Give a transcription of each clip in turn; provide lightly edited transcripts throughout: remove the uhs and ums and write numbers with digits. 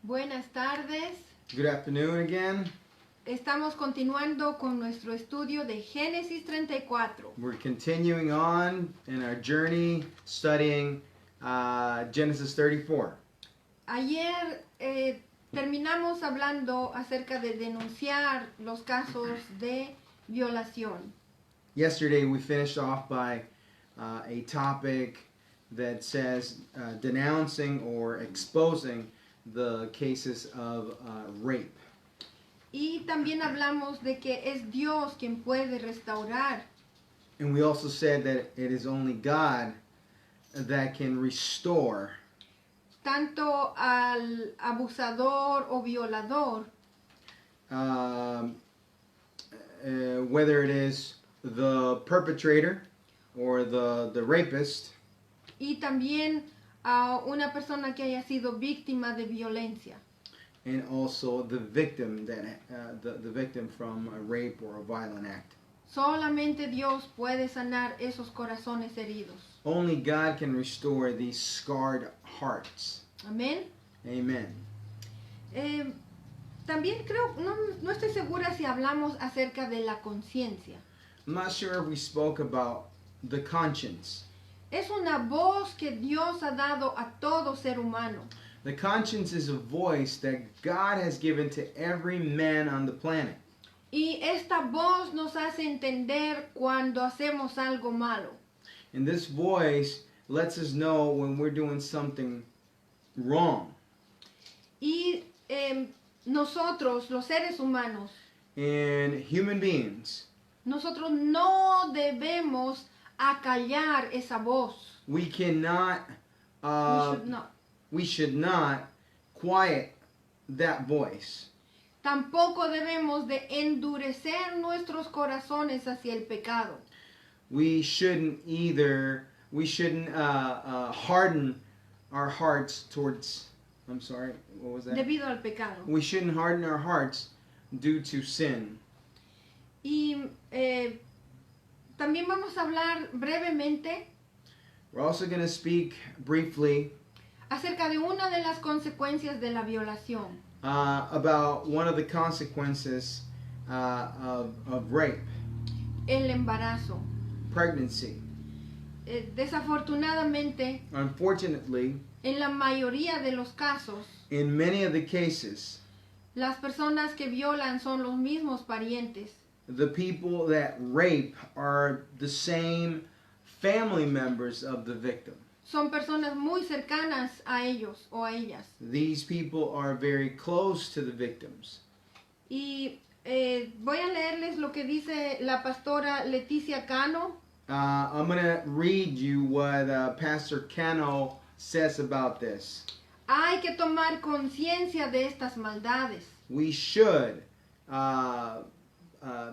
Buenas tardes. Good afternoon again. Estamos continuando con nuestro estudio de Génesis 34. We're continuing on in our journey studying Genesis 34. Ayer terminamos hablando acerca de denunciar los casos de violación. Yesterday we finished off by a topic that says denouncing or exposing the cases of rape. Y también hablamos de que es Dios quien puede restaurar. And we also said that it is only God that can restore Tanto al abusador o violador, whether it is the perpetrator or the rapist, y también a una persona que haya sido víctima de violencia. and also the victim the victim from a rape or a violent act. Solamente Dios puede sanar esos corazones heridos. Only God can restore these scarred hearts. Amén. Amen. También creo, no estoy segura si hablamos acerca de la conciencia. I'm not sure if we spoke about the conscience. Es una voz que Dios ha dado a todo ser humano. The conscience is a voice that God has given to every man on the planet. Y esta voz nos hace entender cuando hacemos algo malo. And this voice lets us know when we're doing something wrong. Y nosotros, los seres humanos, And human beings, nosotros no debemos acallar esa voz. we cannot, We should not. we should not quiet that voice. Tampoco debemos de endurecer nuestros corazones hacia el pecado. We shouldn't harden our hearts towards, I'm sorry, what was that? Debido al pecado. We shouldn't harden our hearts due to sin. Y también vamos a hablar brevemente We're also going to speak briefly acerca de una de las consecuencias de la violación. about one of the consequences of rape, El embarazo. pregnancy. Desafortunadamente, Unfortunately, en la mayoría de los casos, in many of the cases, las personas que violan son los mismos parientes. the people that rape are the same family members of the victim. Son personas muy cercanas a ellos o a ellas. These people are very close to the victims. Y voy a leerles lo que dice la pastora Leticia Cano. I'm going to read you what Pastor Cano says about this. Hay que tomar conciencia de estas maldades. We should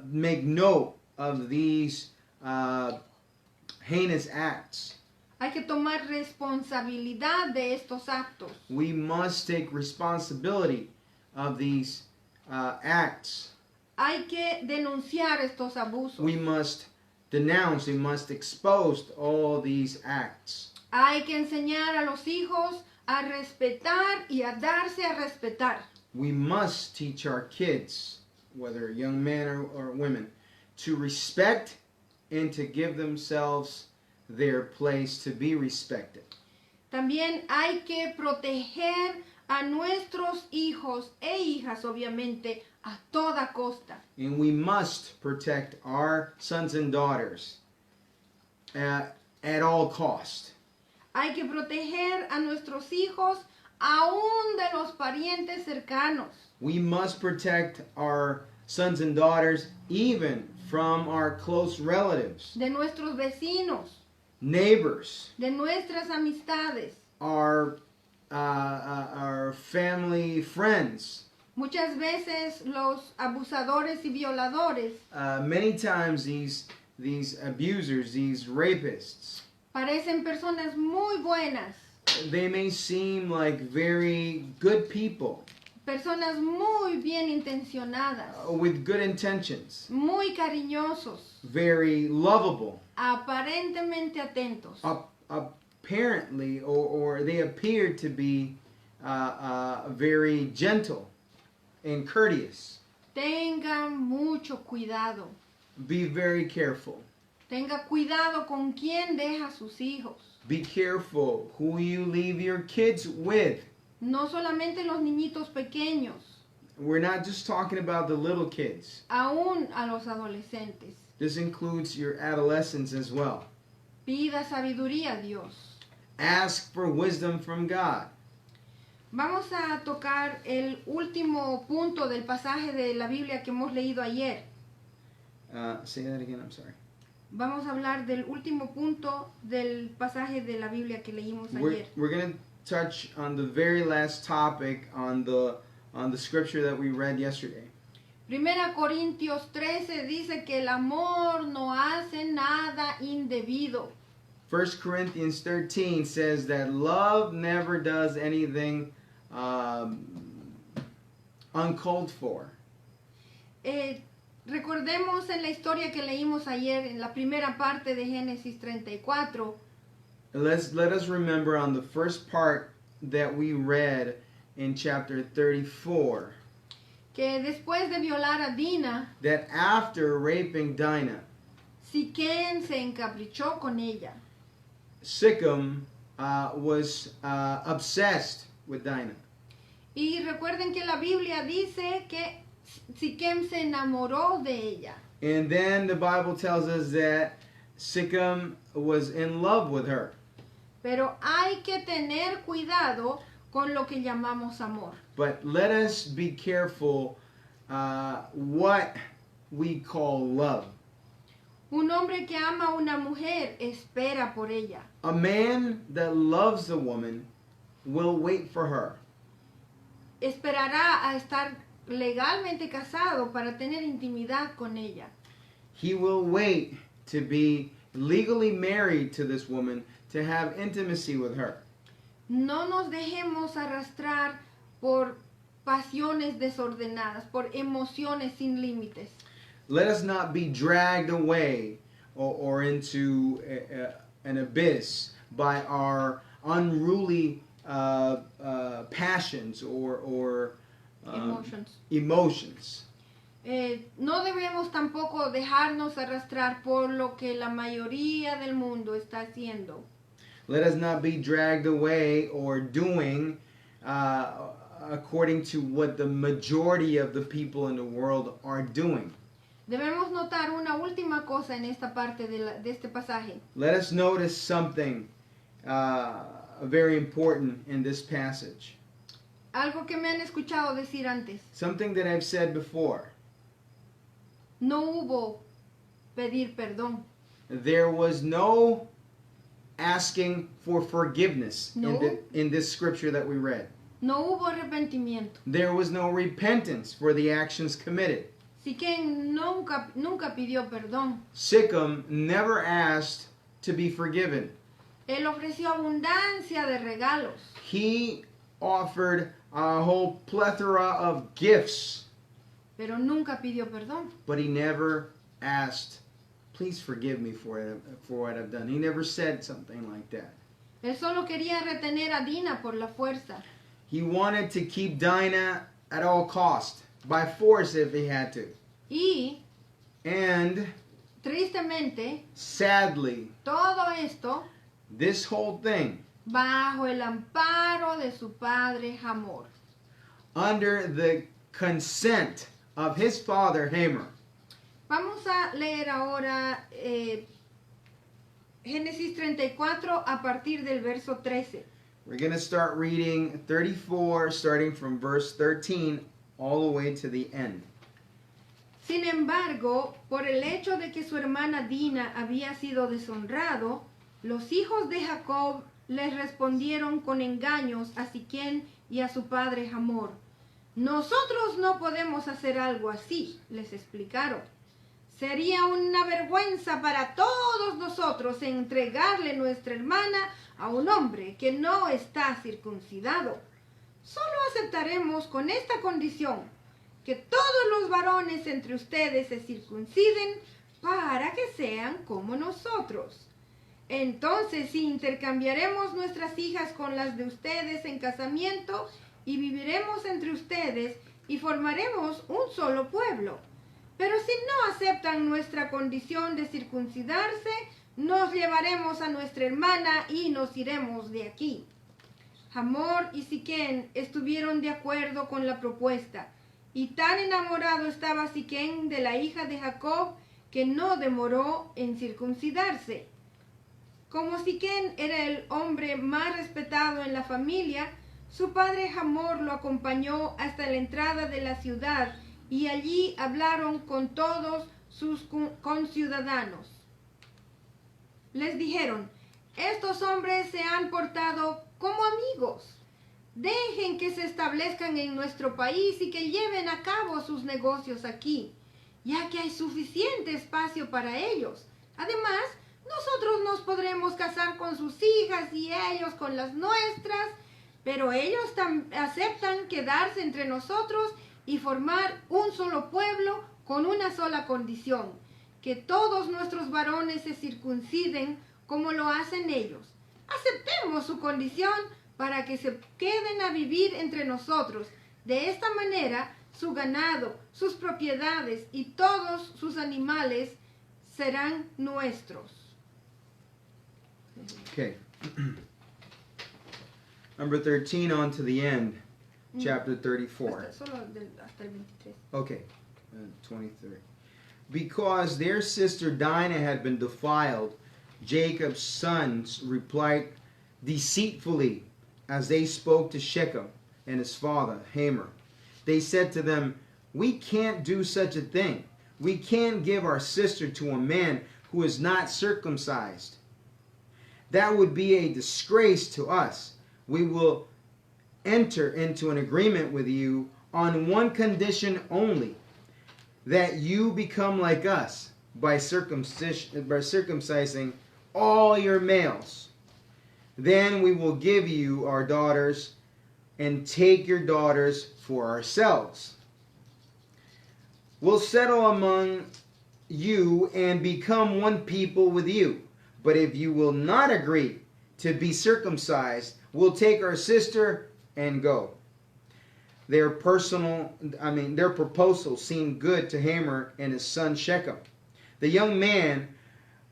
make note of these heinous acts. Hay que tomar responsabilidad de estos actos. We must take responsibility of these acts. Hay que denunciar estos abusos. We must denounce, we must expose all these acts. Hay que enseñar a los hijos a respetar y a darse a respetar. We must teach our kids, whether young men or women, to respect and to give themselves their place to be respected. También hay que proteger a nuestros hijos e hijas, obviamente, a toda costa. And we must protect our sons and daughters at all cost. Hay que proteger a nuestros hijos aún de los parientes cercanos. We must protect our sons and daughters even from our close relatives, De nuestros vecinos, neighbors, de nuestras amistades. our family friends. Muchas veces los abusadores y violadores Many times these abusers, these rapists, parecen personas muy buenas, they may seem like very good people personas muy bien intencionadas, with good intentions, muy cariñosos, very lovable, aparentemente atentos. apparently, or they appear to be very gentle and courteous. Tengan mucho cuidado. Be very careful. Tenga cuidado con quién deja a sus hijos. Be careful who you leave your kids with. No solamente los niñitos pequeños, We're not just talking about the little kids. aún a los adolescentes. This includes your adolescents as well. Pida sabiduría a Dios. Ask for wisdom from God. Vamos a tocar el último punto del pasaje de la Biblia que hemos leído ayer. Say that again, I'm sorry. Vamos a hablar del último punto del pasaje de la Biblia que leímos ayer. We're going to touch on the very last topic on the scripture that we read yesterday. Primera Corintios 13 dice que el amor no hace nada indebido. 1 Corinthians 13 says that love never does anything uncalled for. Recordemos en la historia que leímos ayer en la primera parte de Génesis 34. Let us remember on the first part that we read in chapter 34 Que después de violar a Dina, that after raping Dinah, Siquén se encaprichó con ella. Shechem was obsessed with Dinah. Y recuerden que la Biblia dice que Siquém se enamoró de ella. And then the Bible tells us that Shechem was in love with her. Pero hay que tener cuidado con lo que llamamos amor. But let us be careful what we call love. Un hombre que ama a una mujer espera por ella. A man that loves a woman will wait for her. Esperará a estar legalmente casado para tener intimidad con ella. He will wait to be legally married to this woman, to have intimacy with her. No nos dejemos arrastrar por pasiones desordenadas, por emociones sin límites. Let us not be dragged away or into an abyss by our unruly passions or emotions. No debemos tampoco dejarnos arrastrar por lo que la mayoría del mundo está haciendo. Let us not be dragged away or doing according to what the majority of the people in the world are doing. Debemos notar una última cosa en esta parte de este pasaje. Let us notice something very important in this passage. Algo que me han escuchado decir antes. Something that I've said before. No hubo pedir perdón. There was no asking for forgiveness No. in this scripture that we read. No hubo arrepentimiento. There was no repentance for the actions committed. Siquén nunca pidió perdón. Shechem never asked to be forgiven. Él ofreció abundancia de regalos. He offered a whole plethora of gifts, Pero nunca pidió perdón. but he never asked, please forgive me for what I've done. He never said something like that. Él solo quería retener a Dina por la fuerza. He wanted to keep Dinah at all cost, by force if he had to. Y, And tristemente, sadly, todo esto this whole thing, bajo el amparo de su padre Hamor. under the consent of his father Hamor. Vamos a leer ahora Génesis 34 a partir del verso 13. We're going to start reading 34, starting from verse 13, all the way to the end. Sin embargo, por el hecho de que su hermana Dina había sido deshonrado, los hijos de Jacob les respondieron con engaños a Siquén y a su padre Hamor. Nosotros no podemos hacer algo así, les explicaron. Sería una vergüenza para todos nosotros entregarle nuestra hermana a un hombre que no está circuncidado. Solo aceptaremos con esta condición, que todos los varones entre ustedes se circunciden para que sean como nosotros. Entonces, si intercambiaremos nuestras hijas con las de ustedes en casamiento y viviremos entre ustedes y formaremos un solo pueblo. Pero si no aceptan nuestra condición de circuncidarse, nos llevaremos a nuestra hermana y nos iremos de aquí. Hamor y Siquén estuvieron de acuerdo con la propuesta, y tan enamorado estaba Siquén de la hija de Jacob que no demoró en circuncidarse. Como Siquén era el hombre más respetado en la familia, su padre Hamor lo acompañó hasta la entrada de la ciudad y allí hablaron con todos sus conciudadanos. Les dijeron: estos hombres se han portado como amigos. Dejen que se establezcan en nuestro país y que lleven a cabo sus negocios aquí, ya que hay suficiente espacio para ellos. Además, nosotros nos podremos casar con sus hijas y ellos con las nuestras, pero ellos aceptan quedarse entre nosotros y formar un solo pueblo con una sola condición: que todos nuestros varones se circunciden como lo hacen ellos. Aceptemos su condición para que se queden a vivir entre nosotros. De esta manera, su ganado, sus propiedades y todos sus animales serán nuestros. Okay. Number 13 on to the end, chapter 34. Solo hasta el 23. Okay, 23. Because their sister Dinah had been defiled, Jacob's sons replied deceitfully as they spoke to Shechem and his father, Hamor. They said to them, "We can't do such a thing. We can't give our sister to a man who is not circumcised. That would be a disgrace to us. We will enter into an agreement with you on one condition only, that you become like us by circumcising all your males. Then we will give you our daughters and take your daughters for ourselves. We'll settle among you and become one people with you. But if you will not agree to be circumcised, we'll take our sister and go." Their proposal seemed good to Hamor and his son Shechem. The young man,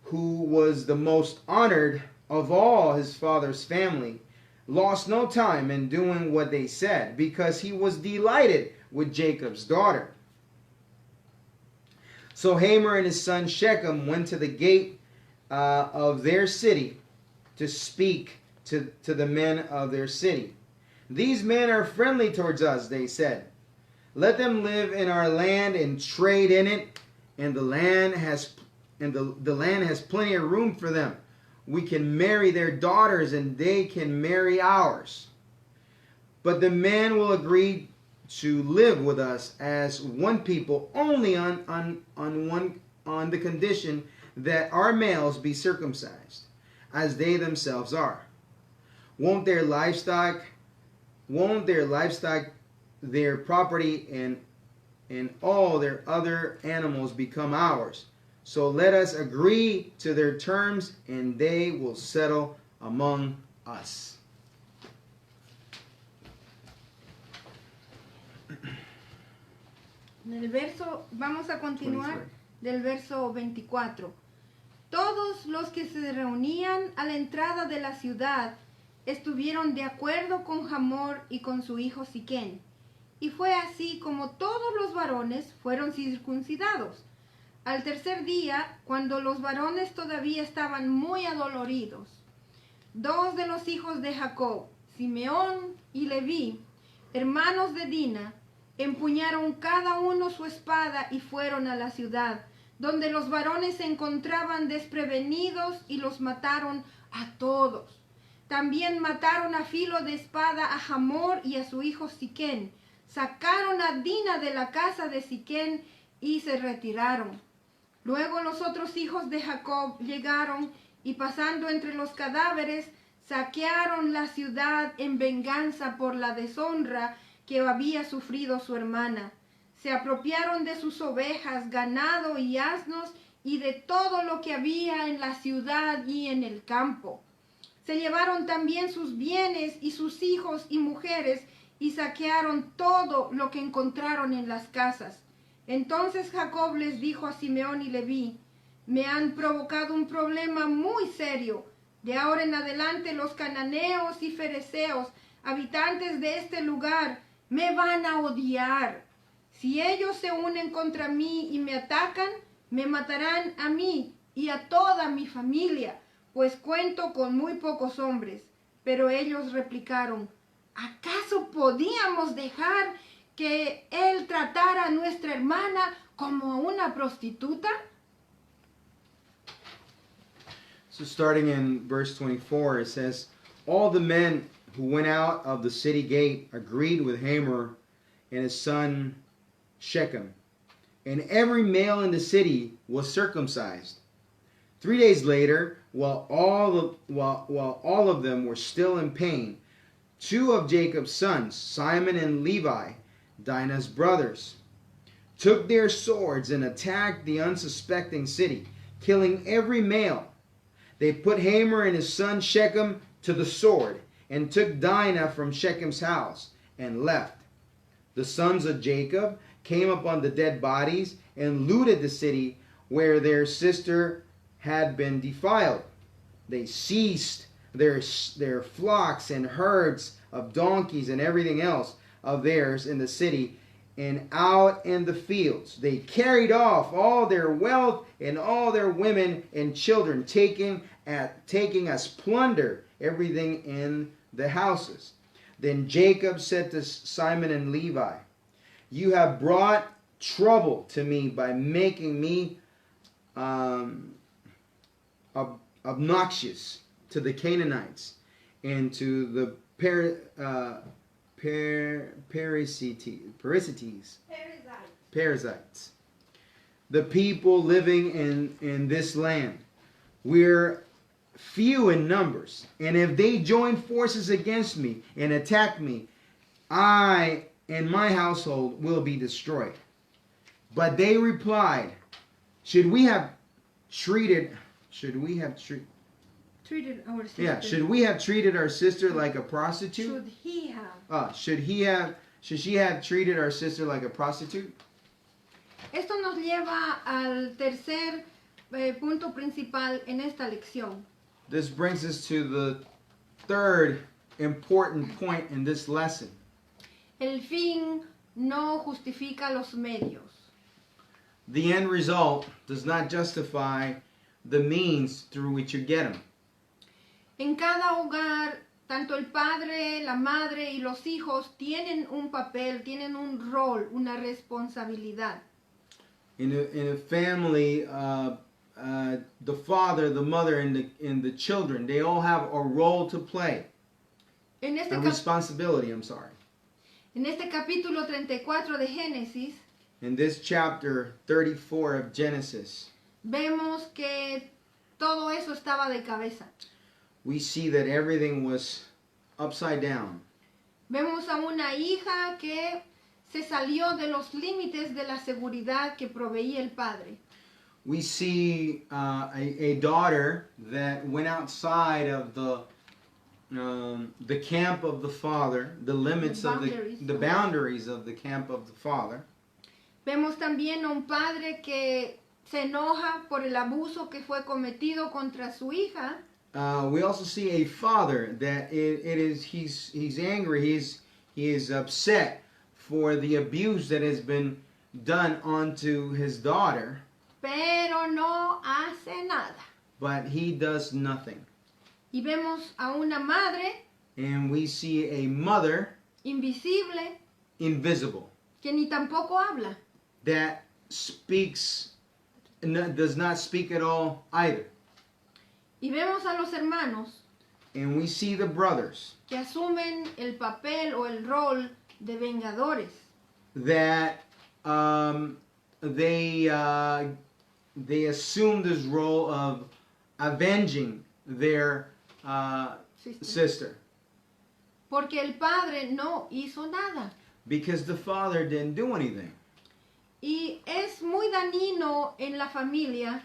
who was the most honored of all his father's family, lost no time in doing what they said, because he was delighted with Jacob's daughter. So Hamor and his son Shechem went to the gate of their city to speak to the men of their city. "These men are friendly towards us," they said. "Let them live in our land and trade in it, and the land has plenty of room for them. We can marry their daughters and they can marry ours. But the men will agree to live with us as one people only on the condition that our males be circumcised, as they themselves are. Won't their livestock, their property, and all their other animals become ours? So let us agree to their terms, and they will settle among us." Vamos a continuar del verso 24. Todos los que se reunían a la entrada de la ciudad estuvieron de acuerdo con Hamor y con su hijo Siquén. Y fue así como todos los varones fueron circuncidados. Al tercer día, cuando los varones todavía estaban muy adoloridos, dos de los hijos de Jacob, Simeón y Leví, hermanos de Dina, empuñaron cada uno su espada y fueron a la ciudad, donde los varones se encontraban desprevenidos, y los mataron a todos. También mataron a filo de espada a Hamor y a su hijo Siquén. Sacaron a Dina de la casa de Siquén y se retiraron. Luego los otros hijos de Jacob llegaron y, pasando entre los cadáveres, saquearon la ciudad en venganza por la deshonra que había sufrido su hermana. Se apropiaron de sus ovejas, ganado y asnos y de todo lo que había en la ciudad y en el campo. Se llevaron también sus bienes y sus hijos y mujeres y saquearon todo lo que encontraron en las casas. Entonces Jacob les dijo a Simeón y Leví: me han provocado un problema muy serio. De ahora en adelante los cananeos y fereceos, habitantes de este lugar, me van a odiar. Si ellos se unen contra mí y me atacan, me matarán a mí y a toda mi familia, pues cuento con muy pocos hombres. Pero ellos replicaron: ¿acaso podíamos dejar que él tratara a nuestra hermana como a una prostituta? So starting in verse 24, it says, all the men who went out of the city gate agreed with Hamor and his son Shechem, and every male in the city was circumcised. 3 days later, while all of them were still in pain, 2 of Jacob's sons, Simon and Levi, Dinah's brothers, took their swords and attacked the unsuspecting city, killing every male. They put Hamor and his son Shechem to the sword, and took Dinah from Shechem's house, and left. The sons of Jacob came upon the dead bodies, and looted the city where their sister had been defiled. They seized their flocks and herds of donkeys and everything else of theirs in the city and out in the fields. They carried off all their wealth and all their women and children, taking as plunder everything in the houses. Then Jacob said to Simon and Levi, you have brought trouble to me by making me obnoxious to the Canaanites and to the Perizzites, the people living in this land. We're few in numbers, and if they join forces against me and attack me, I and my household will be destroyed. But they replied, should we have treated our sister? Yeah, should we have treated our sister like a prostitute? Should she have treated our sister like a prostitute? Esto nos lleva al tercer punto principal en esta lección. This brings us to the third important point in this lesson. El fin no justifica los medios. The end result does not justify the means through which you get them. En cada hogar, tanto el padre, la madre y los hijos tienen un papel, tienen un rol, una responsabilidad. In a family, the father, the mother, and the children, they all have a role to play. A responsibility, I'm sorry. En este capítulo 34 de Génesis, in this chapter 34 of Genesis, vemos que todo eso estaba de cabeza. We see that everything was upside down. Vemos a una hija que se salió de los límites de la seguridad que proveía el padre. We see a daughter that went outside of the camp of the father, the limits of the boundaries of the camp of the father. Vemos también a un padre que se enoja por el abuso que fue cometido contra su hija. We also see a father that he's angry, he is upset for the abuse that has been done onto his daughter. Pero no hace nada. But he does nothing. Y vemos a una madre. And we see a mother. Invisible. Invisible. Que ni tampoco habla. That does not speak at all either. Y vemos a los hermanos. And we see the brothers. Que asumen el papel o el rol de vengadores. That they assume this role of avenging their sister. Porque el padre no hizo nada. Because the father didn't do anything. Y es muy dañino en la familia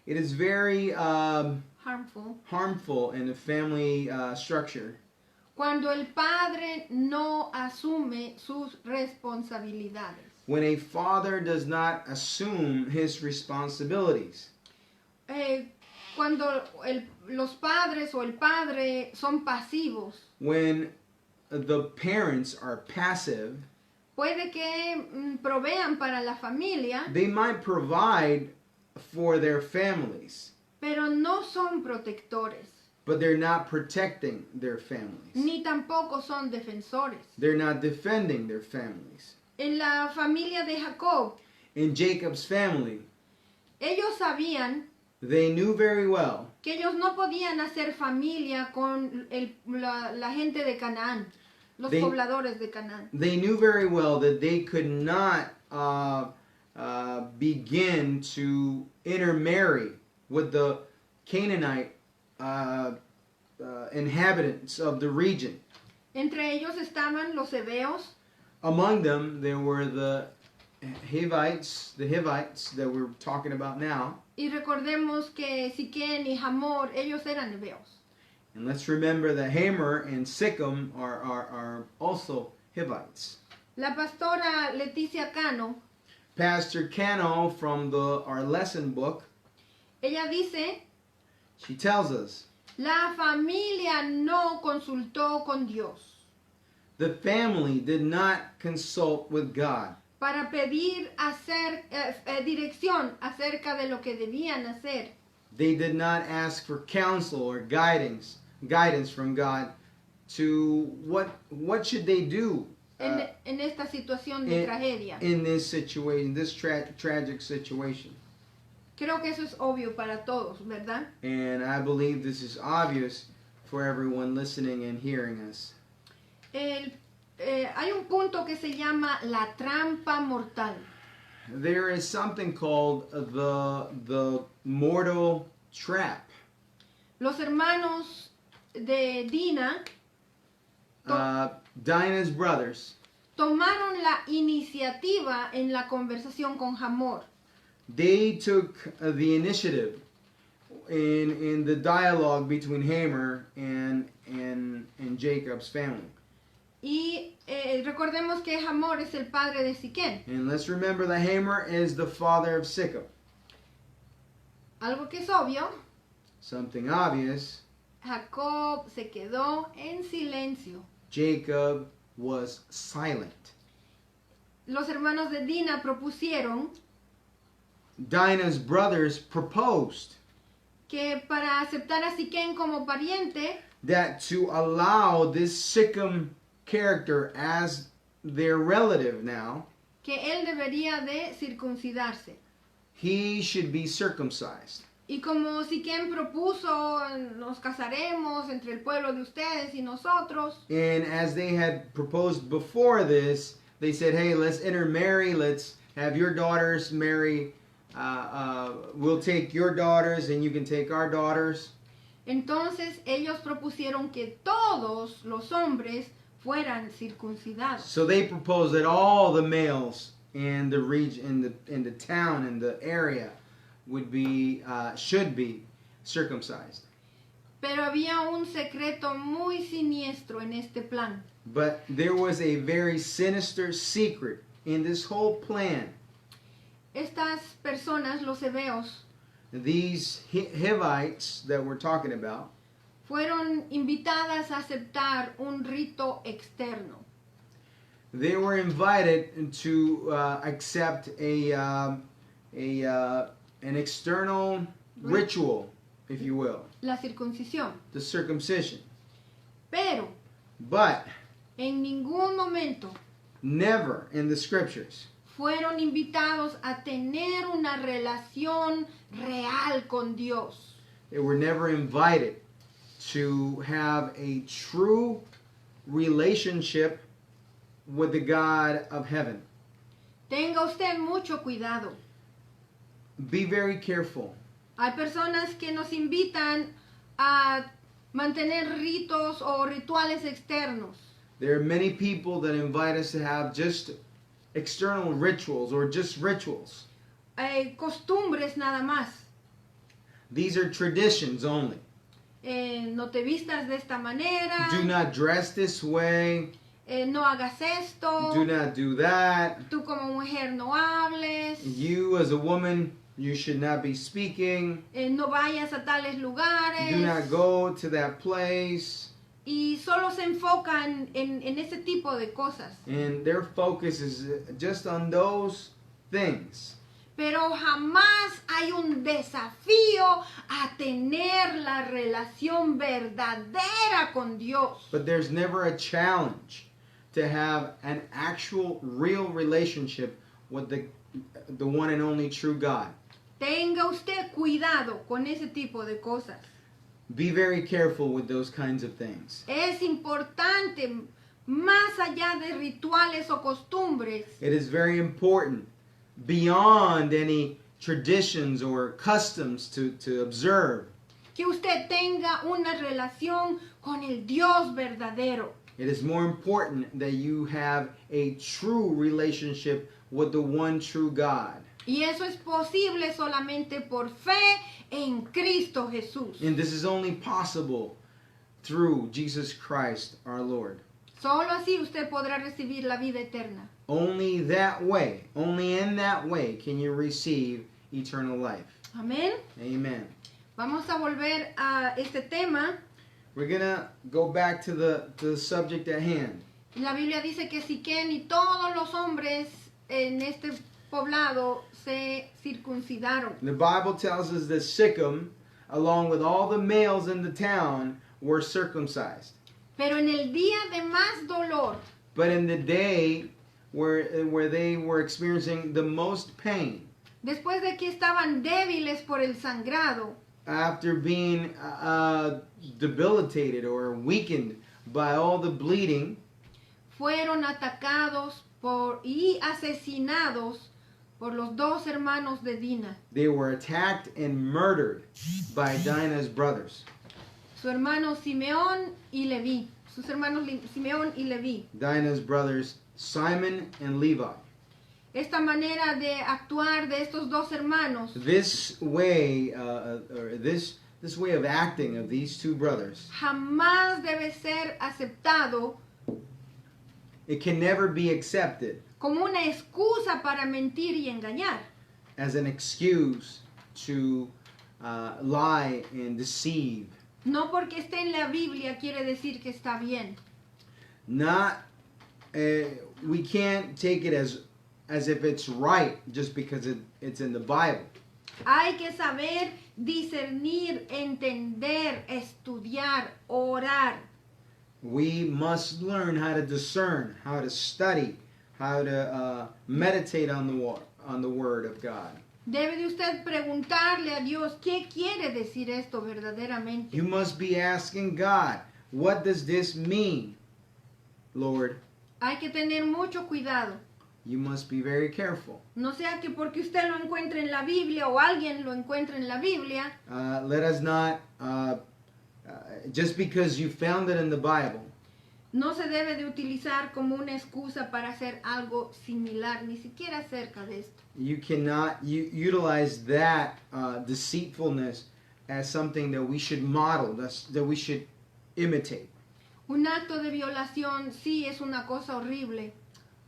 it is very harmful, harmful in the family structure cuando el padre no asume sus responsabilidades. when a father does not assume his responsibilities. Cuando los padres o el padre son pasivos, When the parents are passive, puede que provean para la familia, they might provide for their families, pero no son protectores, but they're not protecting their families. ni tampoco son defensores. They're not defending their families. En la familia de Jacob, In Jacob's family, ellos sabían they knew very well que ellos no podían hacer familia con la gente de Canaán, los They- pobladores de Canaán. they knew very well that they could not begin to intermarry with the Canaanite inhabitants of the region. Entre ellos estaban los heveos, Among them, there were the Hivites that we're talking about now. y recordemos que Siquén y Hamor, ellos eran heveos. And let's remember that Hamor and Sikkim are also Hivites. La pastora Leticia Cano, Pastor Cano from our lesson book, ella dice, she tells us, la familia no consultó con Dios the family did not consult with God para pedir dirección acerca de lo que debían hacer. They did not ask for counsel or guidance from God to what should they do En esta situación de tragedia. in this situation, this tragic situation. Creo que eso es obvio para todos, ¿verdad? And I believe this is obvious for everyone listening and hearing us. Hay un punto que se llama la trampa mortal. There is something called the mortal trap. Los hermanos de Dina Dinah's brothers, tomaron la iniciativa en la conversación con Hamor. they took the initiative in the dialogue between Hamor and Jacob's family. Y recordemos que Hamor es el padre de Siquén. And let's remember that Hamor is the father of Sikkim. Algo que es obvio, Something obvious, Jacob se quedó en silencio. Jacob was silent. Los hermanos de Dina propusieron Dinah's brothers proposed que para aceptar a Siquén como pariente, that to allow this Sikkim character as their relative now, que él debería de circuncidarse. he should be circumcised. Y como Siquén propuso, nos casaremos entre el pueblo de ustedes y nosotros, And as they had proposed before this, they said, hey, let's intermarry, let's have your daughters marry, we'll take your daughters and you can take our daughters. entonces ellos propusieron que todos los hombres fueran circuncidados. So they proposed that all the males in the region, in the town, in the area, should be circumcised. Pero había un secreto muy siniestro en este plan. But there was a very sinister secret in this whole plan. Estas personas, los heveos, These Hivites that we're talking about, fueron invitadas a aceptar un rito externo. they were invited to accept an external ritual, if you will, La circuncisión. the circumcision. Pero But en ningún momento never in the scriptures fueron invitados a tener una relación real con Dios. they were never invited to have a true relationship with the God of heaven. Tenga usted mucho cuidado. Be very careful. Hay personas que nos invitan a mantener ritos o rituales externos. There are many people that invite us to have just external rituals or just rituals. Costumbres nada más. These are traditions only. No te vistas de esta manera. Do not dress this way. No hagas esto. Do not do that. Tú como mujer no hables. You as a woman, you should not be speaking. No vayas a tales lugares. Do not go to that place. Y solo se enfocan en ese tipo de cosas. And their focus is just on those things. Pero jamás hay un desafío a tener la relación verdadera con Dios. But there's never a challenge to have an actual, real relationship with the one and only true God. Tenga usted cuidado con ese tipo de cosas. Be very careful with those kinds of things. Es importante, más allá de rituales o costumbres, It is very important, beyond any traditions or customs to observe. que usted tenga una relación con el Dios verdadero. It is more important that you have a true relationship with the one true God. Y eso es posible solamente por fe en Cristo Jesús. And this is only possible through Jesus Christ our Lord. Solo así usted podrá recibir la vida eterna. Only that way, only in that way can you receive eternal life. Amén. Amen. Vamos a volver a este tema. We're going to go back to the subject at hand. La Biblia dice que Siquén y todos los hombres en este poblado se circuncidaron. The Bible tells us that Shechem, along with all the males in the town, were circumcised. Pero en el día de más dolor, But in the day where they were experiencing the most pain, después de que estaban débiles por el sangrado, after being debilitated or weakened by all the bleeding, fueron atacados y asesinados por los dos hermanos de Dina, they were attacked and murdered by Dinah's brothers. su hermano Simeón y Leví, sus hermanos Simeón y Leví. Dinah's brothers, Simon and Levi. Esta manera de actuar de estos dos hermanos This way, or this way of acting of these two brothers, jamás debe ser aceptado it can never be accepted como una excusa para mentir y engañar. as an excuse to lie and deceive. No porque esté en la Biblia quiere decir que está bien. Not, we can't take it as if it's right just because it's in the Bible. Hay que saber discernir, entender, estudiar, orar. We must learn how to discern, how to study, how to meditate on the Word of God. Debe de usted preguntarle a Dios qué quiere decir esto verdaderamente. You must be asking God, what does this mean, Lord? Hay que tener mucho cuidado. You must be very careful. No sea que porque usted lo encuentre en la Biblia o alguien lo encuentre en la Biblia, Let us not, just because you found it in the Bible, no se debe de utilizar como una excusa para hacer algo similar, ni siquiera cerca de esto. you cannot utilize that deceitfulness as something that we should model, that we should imitate. Un acto de violación sí es una cosa horrible.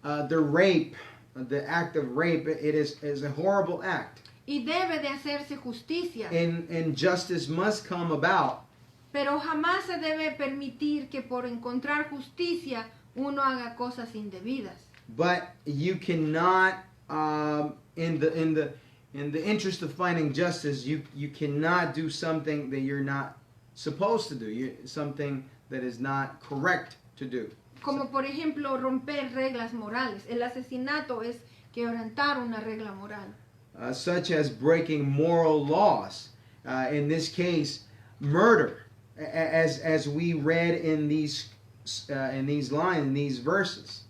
The act of rape, it is a horrible act. Y debe de hacerse justicia. And justice must come about. Pero jamás se debe permitir que por encontrar justicia uno haga cosas indebidas. But you cannot, in the interest of finding justice, you cannot do something that you're not supposed to do. Something that is not correct to do. Como por ejemplo romper reglas morales. El asesinato es quebrantar una regla moral. Such as breaking moral laws. In this case, murder, as we read in these lines, in these verses.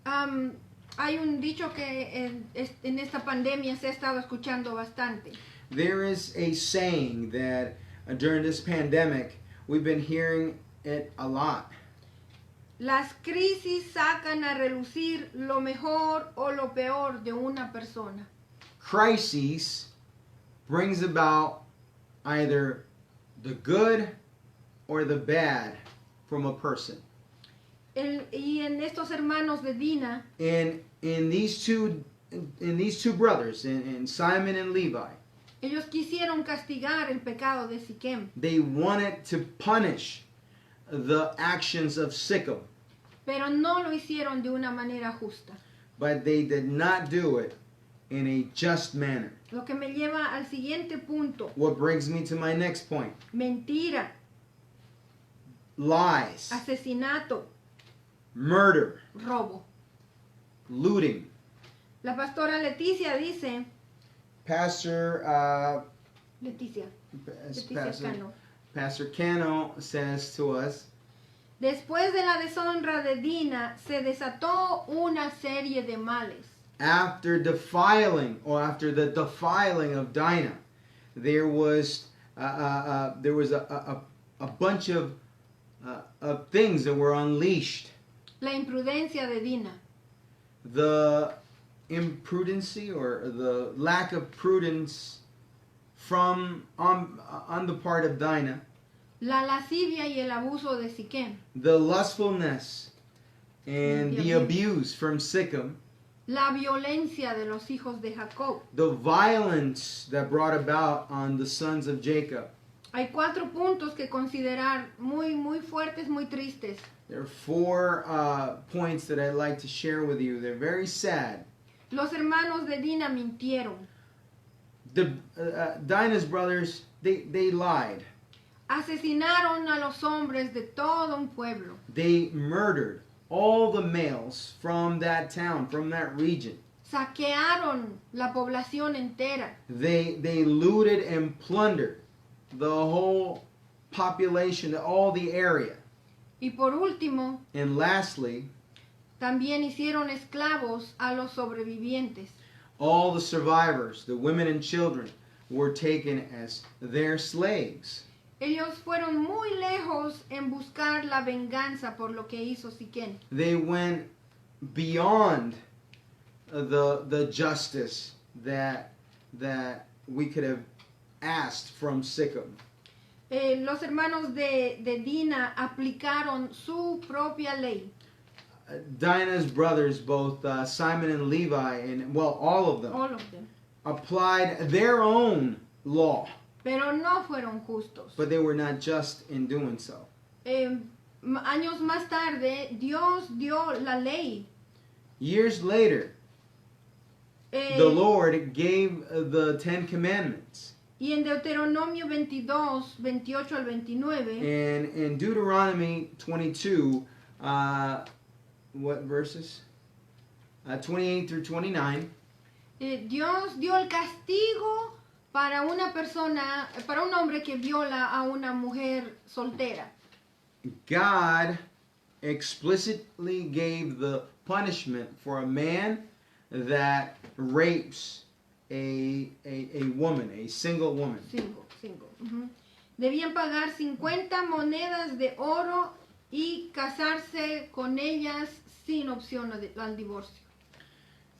Hay un dicho que en esta pandemia se ha estado escuchando bastante. There is a saying that during this pandemic, we've been hearing it a lot. Las crisis sacan a relucir lo mejor o lo peor de una persona. Crises brings about either the good or the bad from a person. Y en estos hermanos de Dina, In these two brothers, in Simon and Levi, ellos quisieron castigar el pecado de Siquem, they wanted to punish the actions of Shechem, pero no lo hicieron de una manera justa. but they did not do it in a just manner. Lo que me lleva al siguiente punto: What brings me to my next point. mentira, Lies, asesinato, murder, robo. looting. La pastora Leticia dice, Pastor Leticia Pastor, Cano, Pastor Cano says to us, después de la deshonra de Dina se desató una serie de males. after the defiling of Dinah, there was a bunch of things that were unleashed. La imprudencia de Dina, The imprudency or the lack of prudence from on the part of Dinah, la lascivia y el abuso de Siquem, the lustfulness and the Yeah. abuse from Shechem, la violencia de los hijos de Jacob. the violence that brought about on the sons of Jacob. Hay 4 puntos que considerar muy, muy fuertes, muy tristes. There are 4 points that I'd like to share with you. They're very sad. Los hermanos de Dina mintieron, The Dinah's brothers, they lied. asesinaron a los hombres de todo un pueblo, They murdered all the males from that town, from that region. saquearon la población entera, They looted and plundered the whole population, all the area. y por último, And lastly, también hicieron esclavos a los sobrevivientes. all the survivors, the women and children, were taken as their slaves. Ellos fueron muy lejos en buscar la venganza por lo que hizo Siquem. They went beyond the justice that we could have asked from Shechem. Los hermanos de Dina aplicaron su propia ley. Dinah's brothers, both Simon and Levi, and well, all of them, All of them. applied their own law, Pero no fueron justos. but they were not just in doing so. Años más tarde, Dios dio la ley. Years later, Eh, the Lord gave the 10 Commandments. y en Deuteronomio 22, 28 al 29, And in Deuteronomy 22, what verses? 28 through 29. Dios dio el castigo para una persona, para un hombre que viola a una mujer soltera. God explicitly gave the punishment for a man that rapes a woman, a single woman. Cinco. Ujú. Debían pagar 50 monedas de oro y casarse con ellas sin opción al divorcio.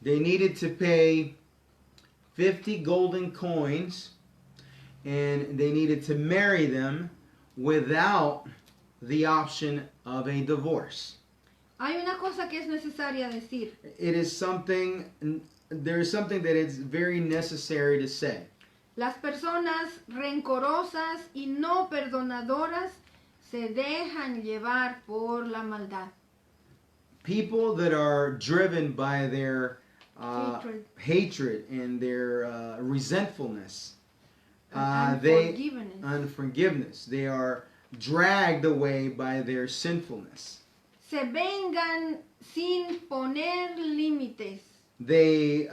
They needed to pay 50 golden coins, and they needed to marry them without the option of a divorce. Hay una cosa que es necesaria decir. There is something that is very necessary to say. Las personas rencorosas y no perdonadoras se dejan llevar por la maldad. People that are driven by their hatred and their resentfulness, unforgiveness, they are dragged away by their sinfulness. Se vengan sin poner límites. They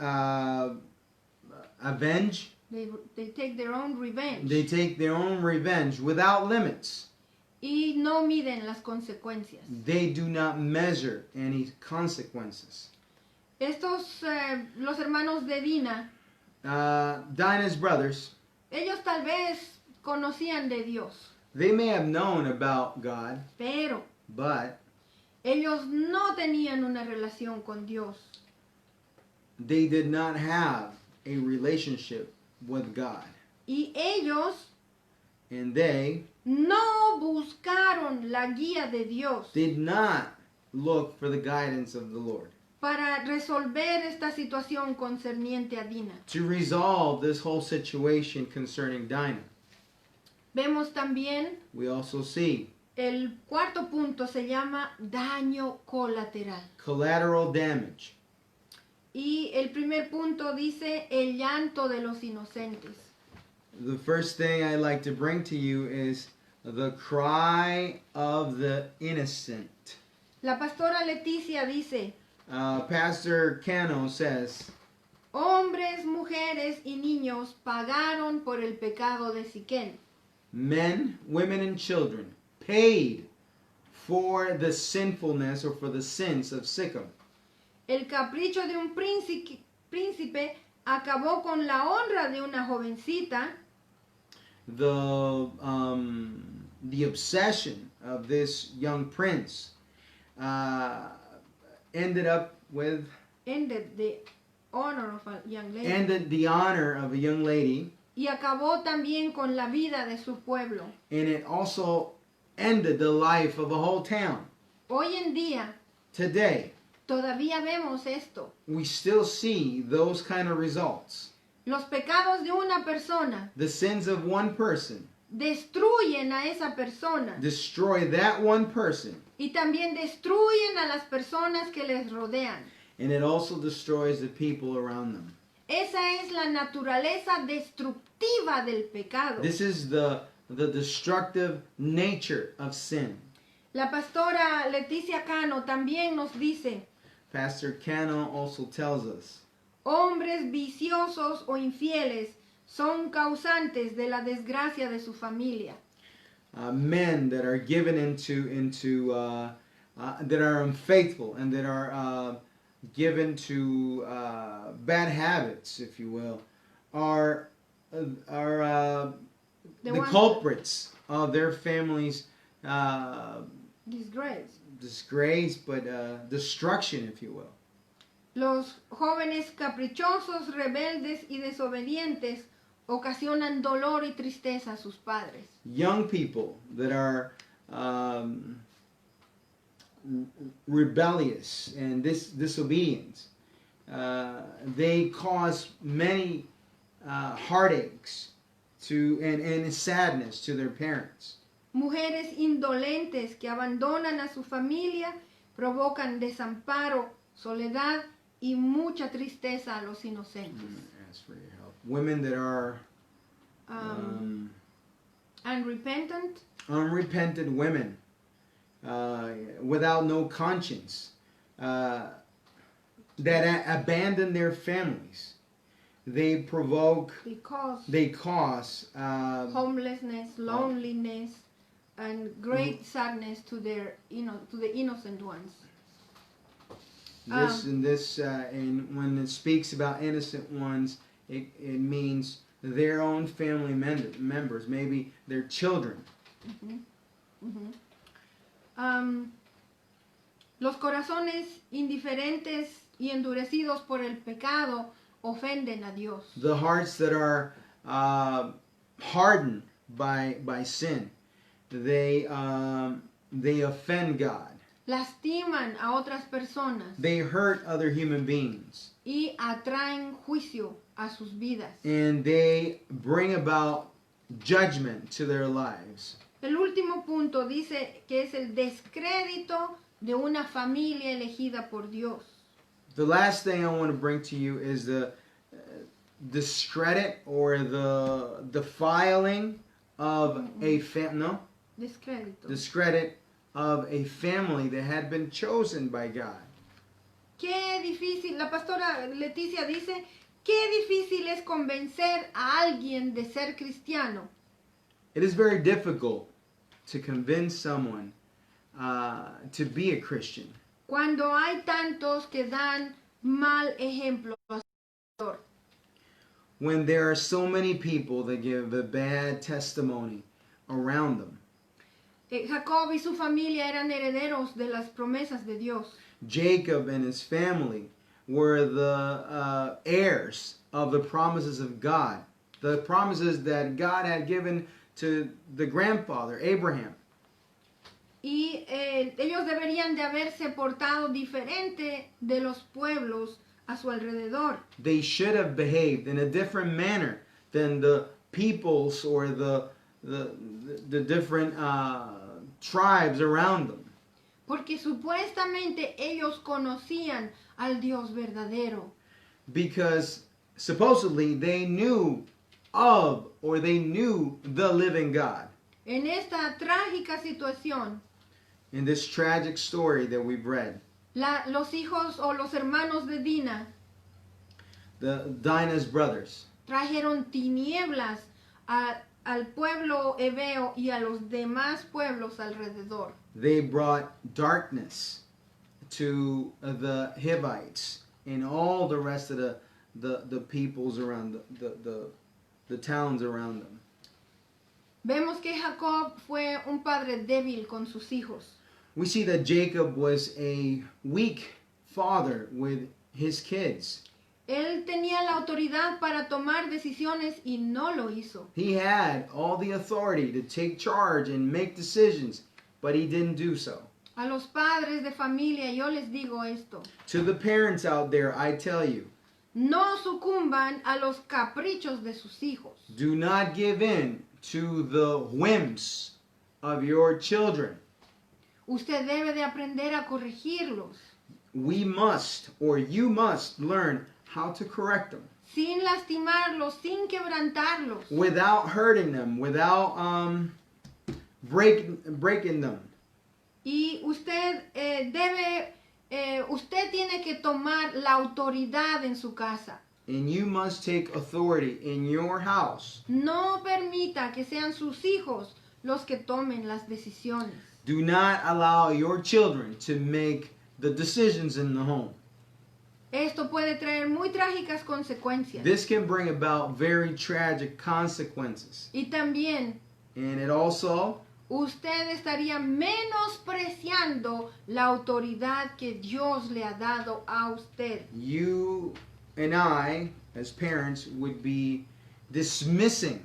avenge. They take their own revenge. They take their own revenge without limits. Y no miden las consecuencias. They do not measure any consequences. Estos, los hermanos de Dina, Dinah's brothers, ellos tal vez conocían de Dios, they may have known about God, pero but ellos no tenían una relación con Dios. they did not have a relationship with God. Y ellos And they no buscaron la guía de Dios did not look for the guidance of the Lord para resolver esta situación concerniente a Dina. to resolve this whole situation concerning Dinah. Vemos también, We also see el cuarto punto se llama daño colateral. collateral damage. Y el primer punto dice el llanto de los inocentes. The first thing I'd like to bring to you is the cry of the innocent. La pastora Leticia dice, Pastor Cano says, hombres, mujeres y niños pagaron por el pecado de Siquén. men, women, and children paid for the sinfulness or for the sins of Sichem. El capricho de un príncipe acabó con la honra de una jovencita. The obsession of this young prince ended up with Ended the honor of a young lady. ended the honor of a young lady, Y acabó también con la vida de su pueblo. and it also ended the life of a whole town. Hoy en día Today, todavía vemos esto. we still see those kind of results. Los pecados de una persona The sins of one person destruyen a esa persona destroy that one person, y también destruyen a las personas que les rodean. and it also destroys the people around them. Esa es la naturaleza destructiva del pecado. This is the destructive nature of sin. La pastora Leticia Cano también nos dice, Pastor Cano also tells us, hombres viciosos o infieles son causantes de la desgracia de su familia. men that are given into that are unfaithful and that are given to bad habits, if you will, are the ones- culprits of their families' Disgrace. but destruction, if you will. Los jóvenes caprichosos, rebeldes y desobedientes ocasionan dolor y tristeza a sus padres. Young people that are rebellious and disobedient, they cause many heartaches and sadness to their parents. Mujeres indolentes que abandonan a su familia provocan desamparo, soledad y mucha tristeza a los inocentes. Ask for your help. Women that are Unrepentant, unrepentant women, without no conscience, that abandon their families. They cause homelessness, loneliness, and great sadness to the innocent ones. and when it speaks about innocent ones, it means their own family members, maybe their children. Los corazones indiferentes y endurecidos por el pecado ofenden a Dios. The hearts that are hardened by sin, they offend God. Lastiman a otras personas They hurt other human beings, y atraen juicio a sus vidas. and they bring about judgment to their lives. El último punto dice que es el descrédito de una familia elegida por Dios. The last thing I want to bring to you is the discredit or the defiling of a discredit of a family that had been chosen by God. Qué difícil, la pastora Leticia dice, qué difícil es convencer a alguien de ser cristiano. It is very difficult to convince someone to be a Christian Cuando hay tantos que dan mal ejemplo. when there are so many people that give a bad testimony around them. Jacob y su familia eran herederos de las promesas de Dios. Jacob and his family were the heirs of the promises of God, the promises that God had given to the grandfather, Abraham. Y ellos deberían de haberse portado diferente de los pueblos a su alrededor. They should have behaved in a different manner than the peoples or the different tribes around them. Porque supuestamente ellos conocían al Dios verdadero. Because supposedly they knew of or they knew the living God. En esta trágica situación, In this tragic story that we've read, los hijos o los hermanos de Dina Dinah's brothers, trajeron tinieblas al pueblo hebeo y a los demás pueblos alrededor. they brought darkness to the Hivites and all the rest of the peoples around the towns around them. Vemos que Jacob fue un padre débil con sus hijos. We see that Jacob was a weak father with his kids. Él tenía la autoridad para tomar decisiones y no lo hizo. He had all the authority to take charge and make decisions, but he didn't do so. A los padres de familia yo les digo esto: To the parents out there, I tell you, no sucumban a los caprichos de sus hijos. do not give in to the whims of your children. Usted debe de aprender a corregirlos We must, or you must, learn how to correct them sin lastimarlos, sin quebrantarlos. without hurting them, without breaking them. Y usted usted tiene que tomar la autoridad en su casa. And you must take authority in your house. No permita que sean sus hijos los que tomen las decisiones. Do not allow your children to make the decisions in the home. Esto puede traer muy trágicas consecuencias. This can bring about very tragic consequences. Y también And it also, usted estaría menospreciando la autoridad que Dios le ha dado a usted. you and I, as parents, would be dismissing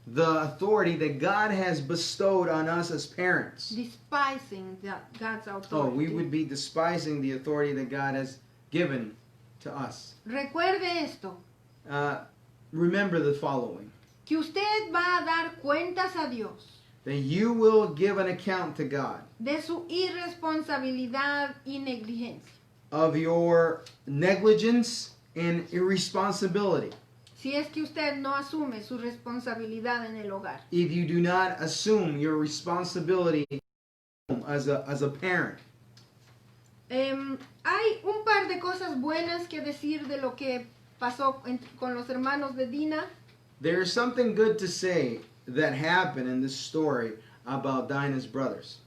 the authority that God has bestowed on us as parents. Despising God's authority. Oh, we would be despising the authority that God has given to us. Recuerde esto, Remember the following, que usted va a dar cuentas a Dios that you will give an account to God de su irresponsabilidad y negligencia. of your negligence and irresponsibility Si es que usted no asume su responsabilidad en el hogar. if you do not assume your responsibility as a parent. Hay un par de cosas buenas que decir de lo que pasó con los hermanos de Dina. There's something good to say that happened in this story about Dinah's brothers.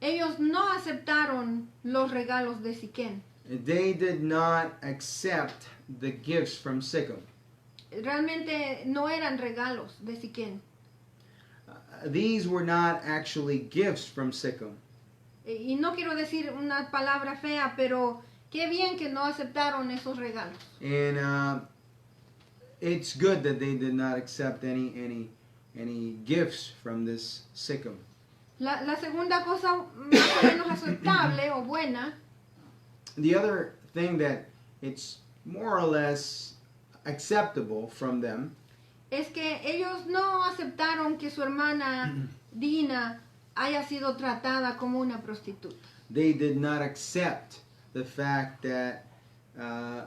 Ellos no aceptaron los regalos de Siquén. They did not accept the gifts from Shechem. Realmente no eran regalos de Siquén. These were not actually gifts from Shechem. Y no quiero decir una palabra fea, pero qué bien que no aceptaron esos regalos. And it's good that they did not accept any gifts from this Shechem. La segunda cosa más o menos aceptable o buena The other thing that it's more or less acceptable from them es que ellos no aceptaron que su hermana Dina haya sido tratada como una prostituta. they did not accept the fact that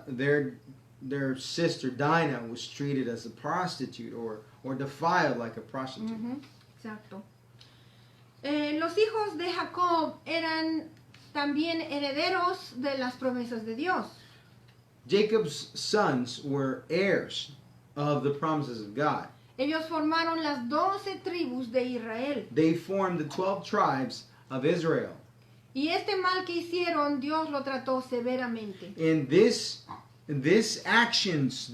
their sister Dinah was treated as a prostitute or defiled like a prostitute. Ujú, exacto. Los hijos de Jacob eran también herederos de las promesas de Dios. Jacob's sons were heirs of the promises of God. Ellos formaron las 12 tribus de Israel. They formed the 12 tribes of Israel. Y este mal que hicieron, Dios lo trató severamente. And these actions,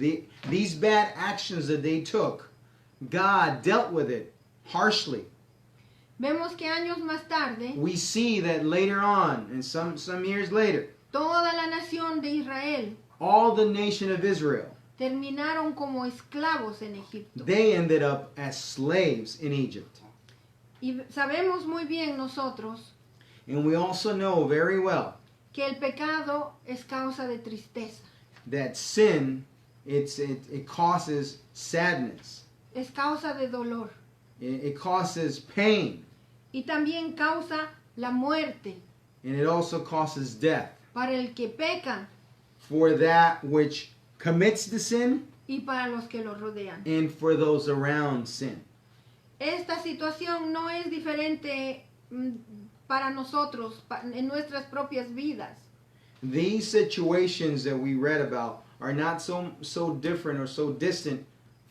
these bad actions that they took, God dealt with it harshly. Vemos que años más tarde, We see that later on, and some years later, toda la nación de Israel all the nation of Israel terminaron como esclavos en Egipto. They ended up as slaves in Egypt. Y sabemos muy bien nosotros And we also know very well que el pecado es causa de tristeza, that sin, it causes sadness. es causa de dolor It causes pain. y también causa la muerte And it also causes death. para el que peca For that which commits the sin y para los que lo rodean. and for those around sin. Esta situación no es diferente para nosotros, en nuestras propias vidas. These situations that we read about are not so different or so distant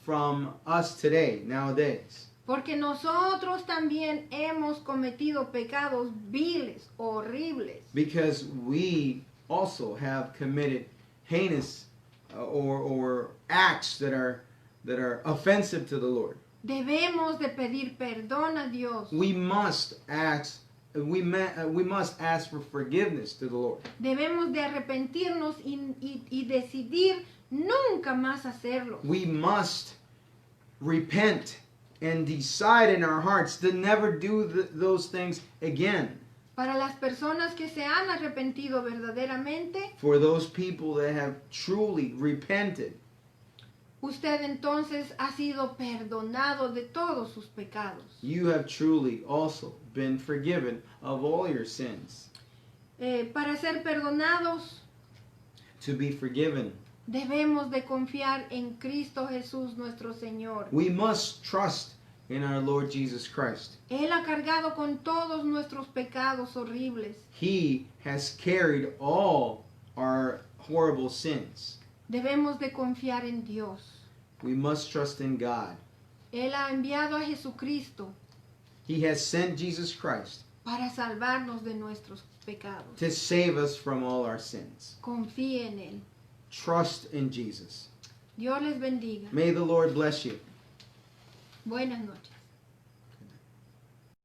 from us today, nowadays. Porque nosotros también hemos cometido pecados viles, horribles. Because we also have committed heinous or acts that are offensive to the Lord. Debemos de pedir perdón a Dios. We must ask for forgiveness to the Lord. Debemos de arrepentirnos y decidir nunca más hacerlo. We must repent and decide in our hearts to never do those things again. Para las personas que se han arrepentido verdaderamente, For those people that have truly repented, usted entonces ha sido perdonado de todos sus pecados. you have truly also been forgiven of all your sins. Para ser perdonados, To be forgiven, debemos de confiar en Cristo Jesús nuestro Señor. we must trust in our Lord Jesus Christ. Él ha cargado con todos nuestros pecados horribles. He has carried all our horrible sins. Debemos de confiar en Dios. We must trust in God. Él ha enviado a Jesucristo He has sent Jesus Christ para salvarnos de nuestros pecados. to save us from all our sins. Confíe en Él. Trust in Jesus. Dios les bendiga. May the Lord bless you. Buenas noches.